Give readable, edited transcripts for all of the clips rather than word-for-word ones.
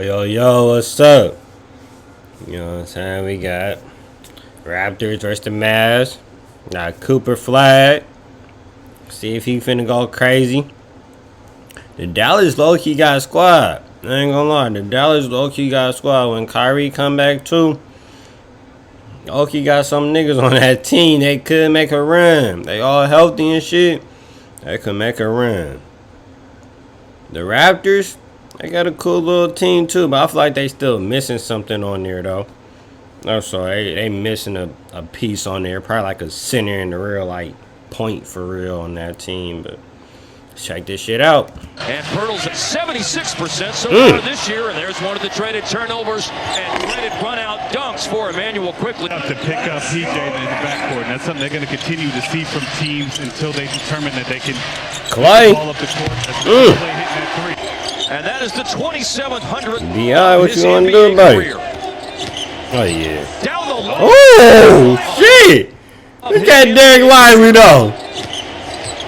Yo, what's up? You know what I'm saying? We got Raptors versus the Mavs. Got Cooper Flagg. See if he finna go crazy. The Dallas low-key got a squad. I ain't gonna lie. The Dallas low-key got a squad. When Kyrie come back too, low-key got some niggas on that team. They could make a run. They all healthy and shit. They could make a run. The Raptors, they got a cool little team too, but I feel like they still missing something on there though. No, sorry, they missing a piece on there, probably like a center in the real like point for real on that team. But let's check this shit out. And Pirtle's at 76% so far this year, and there's one of the traded turnovers and traded run-out dunks for Emmanuel quickly. Have to pick up PJ in the backcourt, and that's something they're going to continue to see from teams until they determine that they can Clay. ball up the court. Clay hitting that three. And that is the 2,700th. B.I., what you want to do about it? Oh, yeah. Down the low. Oh, shit. Look at Derek Lively, though.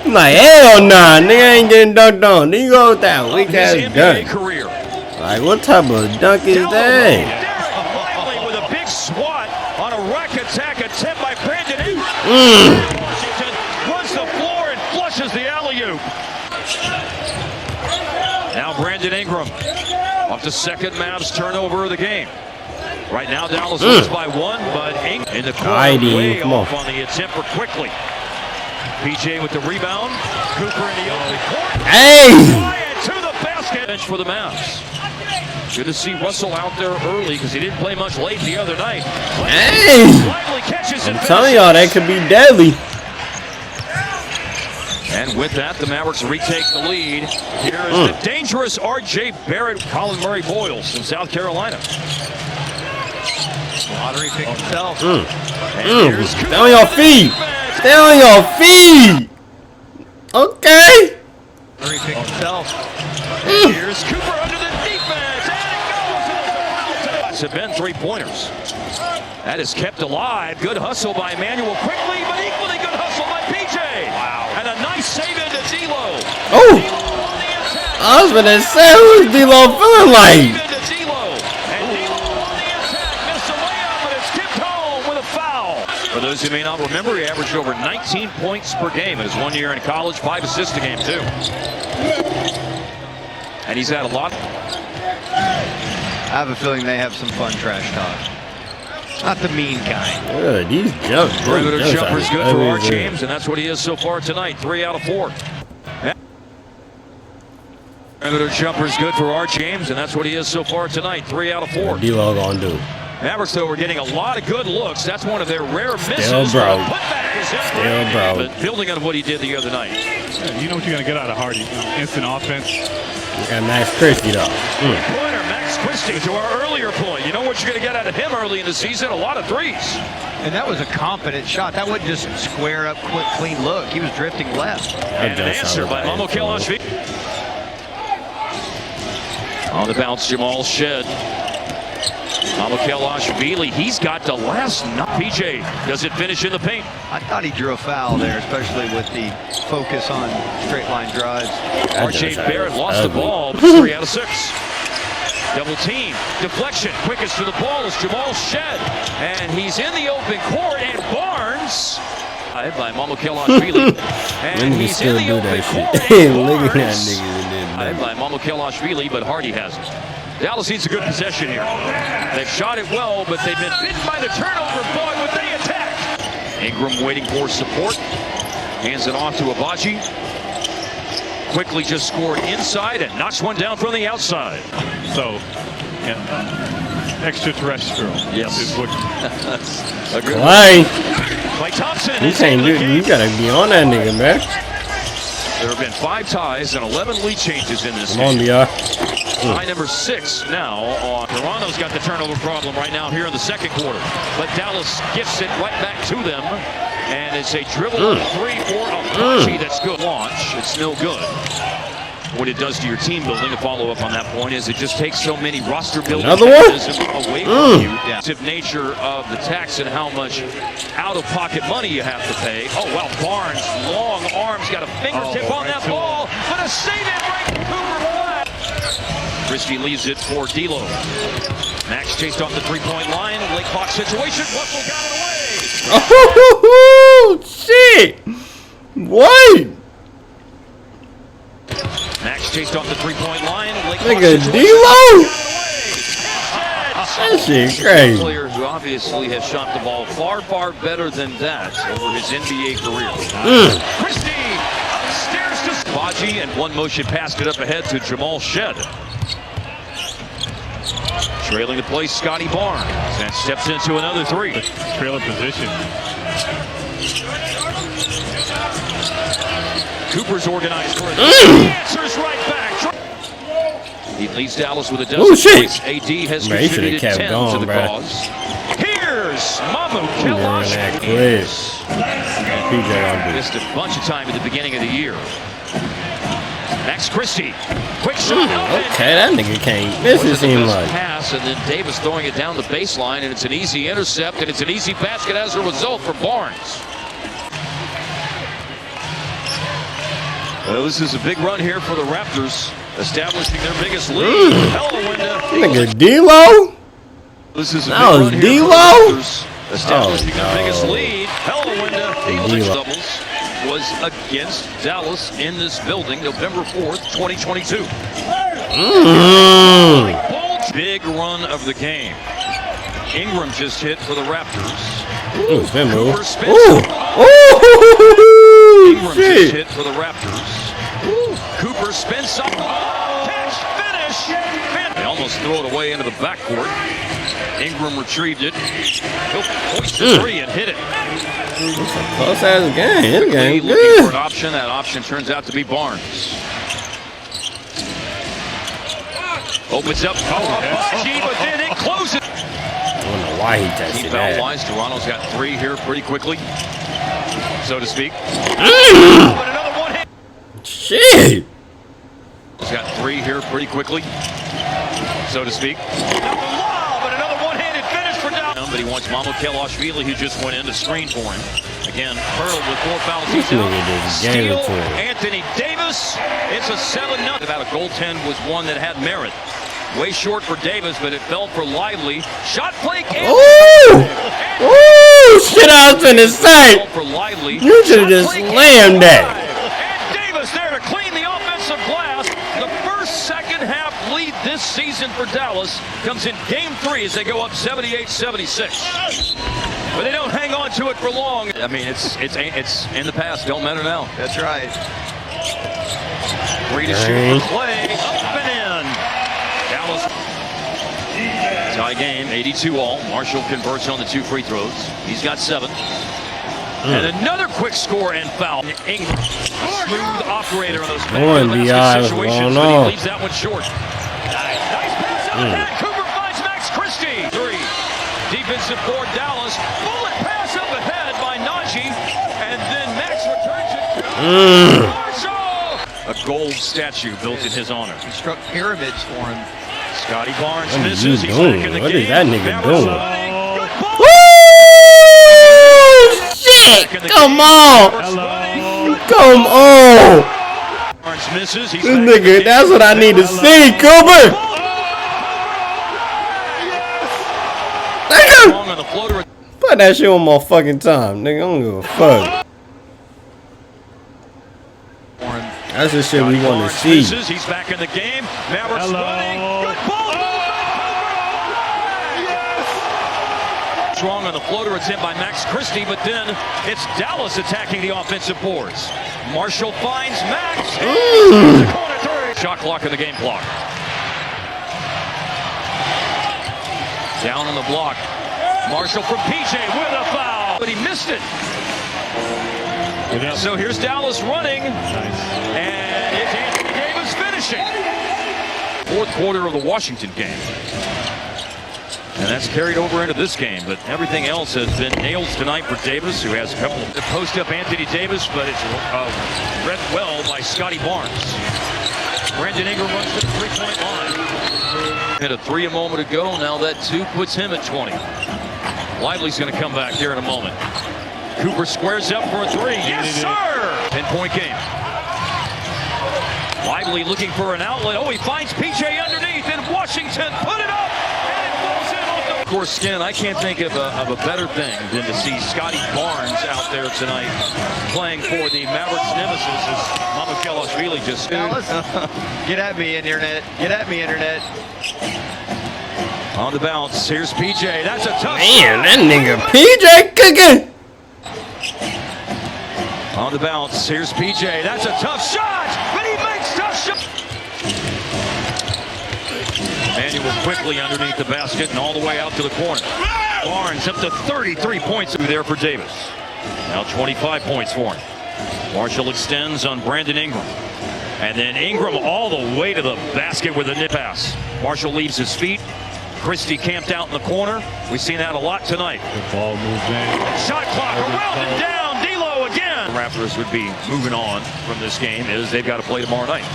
I'm like, hell nah, nigga ain't getting dunked on. Then you go with that weak-ass dunk. Career. Like, what type of dunk is that? Derek Lively with a big swat on a rack attack attempt by Brandon Ingram. Washington runs the floor and flushes the alley-oop. Now Brandon Ingram off the second Mavs turnover of the game. Right now Dallas leads by one, but Ingram in the corner way off on the attempt for quickly. PJ with the rebound. Cooper in the open court. Hey! To the basket. Bench for the Mavs. Good to see Russell out there early because he didn't play much late the other night. Hey! I'm telling y'all, that could be deadly. And with that, the Mavericks retake the lead. Here is the dangerous R.J. Barrett, Colin Murray Boyles from South Carolina. Lottery pick himself. Stay on your feet. Stay on your feet. Okay. Lottery pick himself. Here's Cooper under the defense. And it goes. It's have been three-pointers. That is kept alive. Good hustle by Emmanuel quickly, but equally good hustle by PJ. Wow. And a nice save into D'Lo. Oh. I was gonna say, who's D'Lo feeling like? For those who may not remember, he averaged over 19 points per game in his 1 year in college, 5 assists a game too. And he's had a lot. I have a feeling they have some fun trash talk. Not the mean kind. These jumps. Perimeter jumper's good for Art James, and that's what he is so far tonight. 3 out of 4. Perimeter jumper's good for Art James, and that's what he is so far tonight. 3 out of 4. D'Lo gonna do. Mavericks, though, were getting a lot of good looks. That's one of their rare misses. Still broke. Still broke. But building on what he did the other night. Yeah, you know what you're going to get out of Hardy. Instant offense. You got Max Christie, though. Pointer, Max Christie, to our earlier point. You know what you're going to get out of him early in the season? A lot of threes. And that was a confident shot. That wasn't just square up, quick, clean look. He was drifting left. And an answer by Momo Kelashvili. On the bounce, Jamal Shed. Kelashvili, he's got the last night. PJ, does it finish in the paint? I thought he drew a foul there, especially with the focus on straight line drives. R.J. Barrett lost the ball, 3 out of 6. Double team, deflection, quickest to the ball is Jamal Shed. And he's in the open court, and Barnes by Momo Kelashvili. And he's in the open court, Look at that nigga. by Momo Kelashvili, but Hardy has it. Dallas needs a good possession here. They've shot it well, but they've been bitten by the turnover. Boy, would they attack! Ingram waiting for support. Hands it off to Abaji. Quickly just scored inside and knocks one down from the outside. So, extraterrestrial. Yes. Is what Klay Thompson. You gotta be on that nigga, man. There have been 5 ties and 11 lead changes in this game. Come on, B.I. Tie number 6 now on. Toronto's got the turnover problem right now here in the second quarter. But Dallas gets it right back to them. And it's a dribble 3 for Abaji. That's good launch. It's no good. What it does to your team building, to follow up on that point, is it just takes so many roster building mechanisms away from you. The nature of the tax and how much out-of-pocket money you have to pay. Oh, well, Barnes, long arms, got a fingertip on that ball, but a save it right to Cooper Flagg. Christie leaves it for D'Lo. Max chased off the three-point line. Late clock situation. Russell got it away. Oh, shit. What? Max chased off the three-point line. Late clock Nigga, situation. D'Lo? That shit A crazy. player who obviously has shot the ball far, far better than that over his NBA career. Christie upstairs to Baji, and one motion passed it up ahead to Jamal Shed. Trailing the play, Scotty Barnes, and steps into another three. Trailer position. Cooper's organized for it. He answers right back. He leads Dallas with a dozen Oh, shit. points. AD has Man, he should've contributed kept 10 going, to the bruh. cause. Here's Mamu Man, that clip. PJ on this. missed a bunch of time at the beginning of the year. Max Christie, quick shot. Okay, that nigga can't miss it, seem like. Pass, and then Davis throwing it down the baseline, and it's an easy intercept, and it's an easy basket as a result for Barnes. Well, this is a big run here for the Raptors, establishing their biggest lead. Hell of a win to Nigga, D'Lo? This is a big That was run here for the D'Lo? Raptors, establishing their Oh, no. biggest lead. Hell of a win to D'Lo. doubles was against Dallas in this building, November 4th, 2022. Big run of the game. Ingram just hit for the Raptors. Ooh, spin move. Cooper spins. Ooh! Ingram Shit! just hit for the Raptors. Cooper spins some. Catch, finish. They almost throw it away into the backcourt. Ingram retrieved it. He'll hoist the three and hit it. Close ass game. This game Looking for good. an option. That option turns out to be Barnes. Opens up. Baji, but then it closes. I don't know why he Team tested foul that. wise, Toronto's got three here pretty quickly, so to speak. But another one hit. Shit! He's got three here pretty quickly, so to speak. But another one-handed finish for Dallas. But he wants Mamu Kelashvili, who just went in to screen for him. Again, hurled with 4 fouls. He's This out. nigga just gave it Steal, to him. Anthony Davis. It's a 7-0. About a goaltend was one that had merit. Way short for Davis, but it fell for Lively. Shot play. Ooh! Ooh! Shit, I was finna say! For Lively. You should've just slammed that. And Davis there to clean the offensive glass. The first second-half lead this season for Dallas comes in Game 3 as they go up 78-76. But they don't hang on to it for long. I mean, it's in the past. Don't matter now. That's right. Free to shoot for Clay. Up and in. Dallas. Tie game, 82-all. Marshall converts on the 2 free throws. He's got 7. And another quick score and foul. Ingram, a smooth operator on those B.I. situations, going but on. he leaves that one short. Nice pass out of that. Cooper finds Max Christie. 3. Defensive board, Dallas. Bullet pass up ahead by Najee. And then Max returns it to Marshall. A gold statue built in his honor. He struck pyramids for him. Scotty Barnes What are misses. you He's doing? back in the What game. is that nigga Mavericks doing? running. Good ball. Woo! Shit! Come on! Hello. Come on! Barnes misses. He's This back in the nigga, game. that's what I need to see, Cooper! Nigga! Long on the floater. Put that shit one more fucking time, nigga. I don't give a fuck. That's the shit we want to Barnes see. misses. He's back in the game. Mavericks Hello. running. Good ball. Strong on the floater. It's in by Max Christie, but then it's Dallas attacking the offensive boards. Marshall finds Max. And the corner 3. Shot clock in the game clock. Down on the block. Marshall from PJ with a foul, but he missed it. So here's Dallas running, and it's Anthony Davis finishing. 4th quarter of the Washington game. And that's carried over into this game, but everything else has been nails tonight for Davis, who has a couple of post-up Anthony Davis, but it's read well by Scotty Barnes. Brandon Ingram runs to the 3-point line. Hit a 3 a moment ago, now that 2 puts him at 20. Lively's going to come back here in a moment. Cooper squares up for a 3. Yes, sir! 10-point game. Lively looking for an outlet. Oh, he finds PJ underneath. Washington put it up, and it falls in off the... Of course, Skin, I can't think of a better thing than to see Scotty Barnes out there tonight playing for the Mavericks nemesis, as Mama Kelashvili just... Get at me, Internet. Get at me, Internet. On the bounce, here's PJ. That's a tough Man, shot. that nigga PJ cooking. On the bounce, here's PJ. That's a tough shot, but he makes tough shots. Manuel quickly underneath the basket and all the way out to the corner. Barnes up to 33 points there for Davis. Now 25 points for him. Marshall extends on Brandon Ingram. And then Ingram all the way to the basket with a nip pass. Marshall leaves his feet. Christie camped out in the corner. We've seen that a lot tonight. The ball moves in. Shot clock around and down. D'Lo again. The Raptors would be moving on from this game as they've got to play tomorrow night.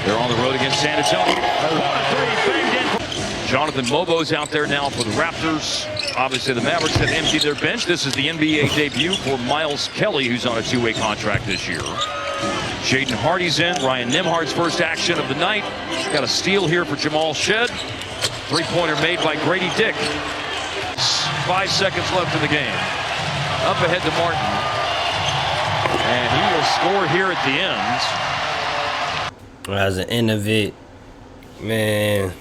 They're on the road against San Antonio. 1-3 banged in. Jonathan Mobo's out there now for the Raptors. Obviously, the Mavericks have emptied their bench. This is the NBA debut for Miles Kelly, who's on a two-way contract this year. Jaden Hardy's in. Ryan Nembhard's first action of the night. Got a steal here for Jamal Shed. Three-pointer made by Grady Dick. 5 seconds left in the game. Up ahead to Martin. And he will score here at the end. As the end of it, man.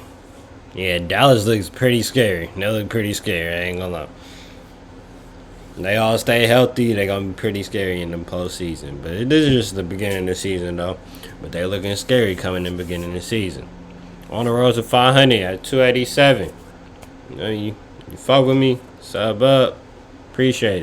Yeah, Dallas looks pretty scary. They look pretty scary, I ain't gonna lie. They all stay healthy, they're gonna be pretty scary in the postseason. But this is just the beginning of the season, though. But they're looking scary coming in the beginning of the season. On the road to 500 at 287. You know, you fuck with me, sub up. Appreciate it.